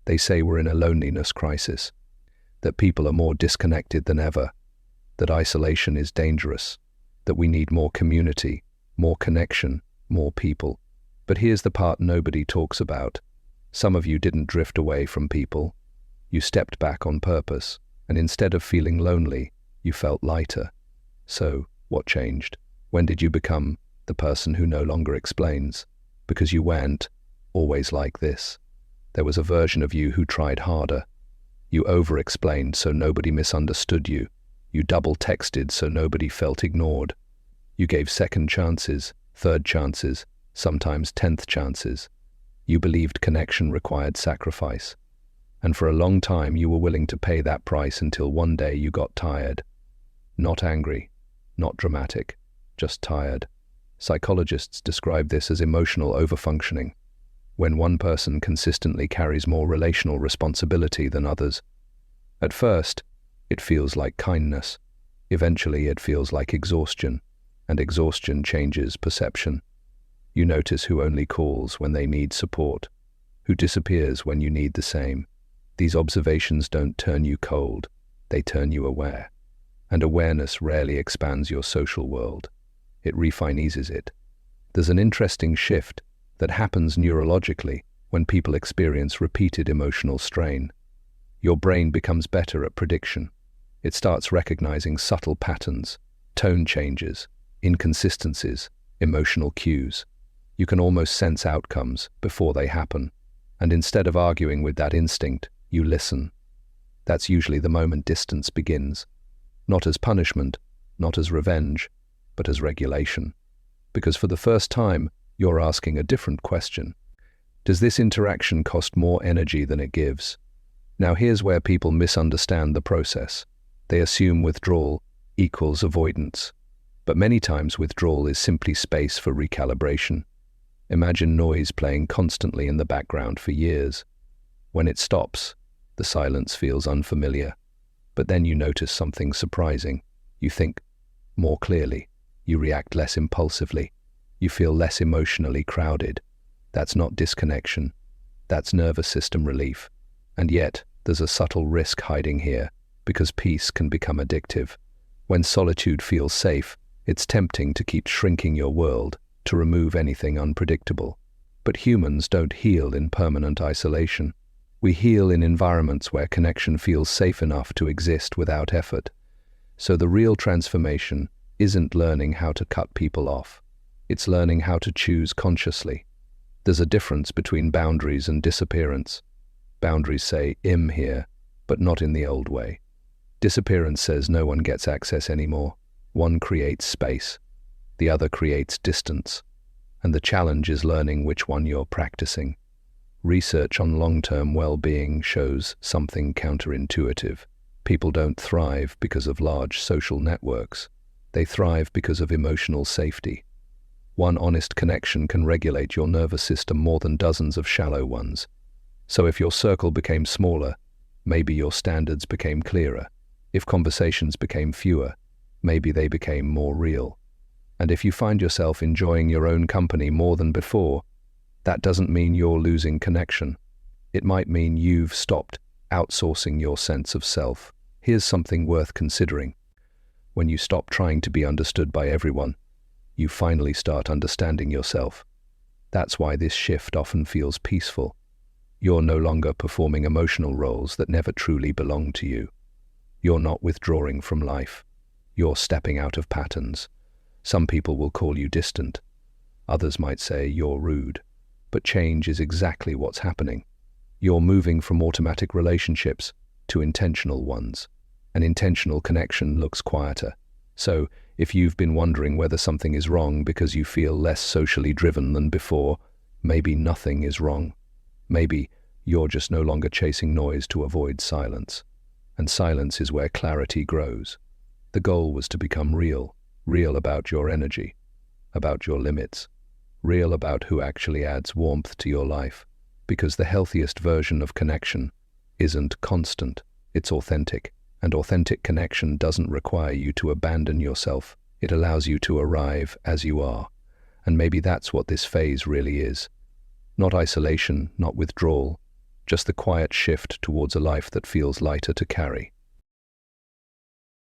They say we're in a loneliness crisis, that people are more disconnected than ever, that isolation is dangerous, that we need more community, more connection, more people. But here's the part nobody talks about. Some of you didn't drift away from people. You stepped back on purpose, and instead of feeling lonely, you felt lighter. So, what changed? When did you become the person who no longer explains? Because you weren't always like this. There was a version of you who tried harder. You over-explained so nobody misunderstood you. You double-texted so nobody felt ignored. You gave second chances, third chances, sometimes 10th chances. You believed connection required sacrifice. And for a long time you were willing to pay that price until one day you got tired. Not angry, not dramatic, just tired. Psychologists describe this as emotional overfunctioning, when one person consistently carries more relational responsibility than others. At first, it feels like kindness. Eventually, it feels like exhaustion, and exhaustion changes perception. You notice who only calls when they need support, who disappears when you need the same. These observations don't turn you cold, they turn you aware. And awareness rarely expands your social world. It refinances it. There's an interesting shift that happens neurologically when people experience repeated emotional strain. Your brain becomes better at prediction. It starts recognizing subtle patterns, tone changes, inconsistencies, emotional cues. You can almost sense outcomes before they happen. And instead of arguing with that instinct, you listen. That's usually the moment distance begins. Not as punishment, not as revenge, but as regulation. Because for the first time, you're asking a different question. Does this interaction cost more energy than it gives? Now here's where people misunderstand the process. They assume withdrawal equals avoidance. But many times withdrawal is simply space for recalibration. Imagine noise playing constantly in the background for years. When it stops, the silence feels unfamiliar. But then you notice something surprising. You think more clearly. You react less impulsively. You feel less emotionally crowded. That's not disconnection. That's nervous system relief. And yet, there's a subtle risk hiding here, because peace can become addictive. When solitude feels safe, it's tempting to keep shrinking your world, to remove anything unpredictable. But humans don't heal in permanent isolation. We heal in environments where connection feels safe enough to exist without effort. So the real transformation isn't learning how to cut people off. It's learning how to choose consciously. There's a difference between boundaries and disappearance. Boundaries say, "I'm here," but not in the old way. Disappearance says no one gets access anymore. One creates space. The other creates distance. And the challenge is learning which one you're practicing. Research on long-term well-being shows something counterintuitive. People don't thrive because of large social networks. They thrive because of emotional safety. One honest connection can regulate your nervous system more than dozens of shallow ones. So if your circle became smaller, maybe your standards became clearer. If conversations became fewer, maybe they became more real. And if you find yourself enjoying your own company more than before, that doesn't mean you're losing connection. It might mean you've stopped outsourcing your sense of self. Here's something worth considering. When you stop trying to be understood by everyone, you finally start understanding yourself. That's why this shift often feels peaceful. You're no longer performing emotional roles that never truly belong to you. You're not withdrawing from life. You're stepping out of patterns. Some people will call you distant. Others might say you're rude. But change is exactly what's happening. You're moving from automatic relationships to intentional ones. An intentional connection looks quieter. So, if you've been wondering whether something is wrong because you feel less socially driven than before, maybe nothing is wrong. Maybe you're just no longer chasing noise to avoid silence. And silence is where clarity grows. The goal was to become real about your energy, about your limits, real about who actually adds warmth to your life. Because the healthiest version of connection isn't constant, it's authentic. And authentic connection doesn't require you to abandon yourself. It allows you to arrive as you are. And maybe that's what this phase really is. Not isolation, not withdrawal, just the quiet shift towards a life that feels lighter to carry.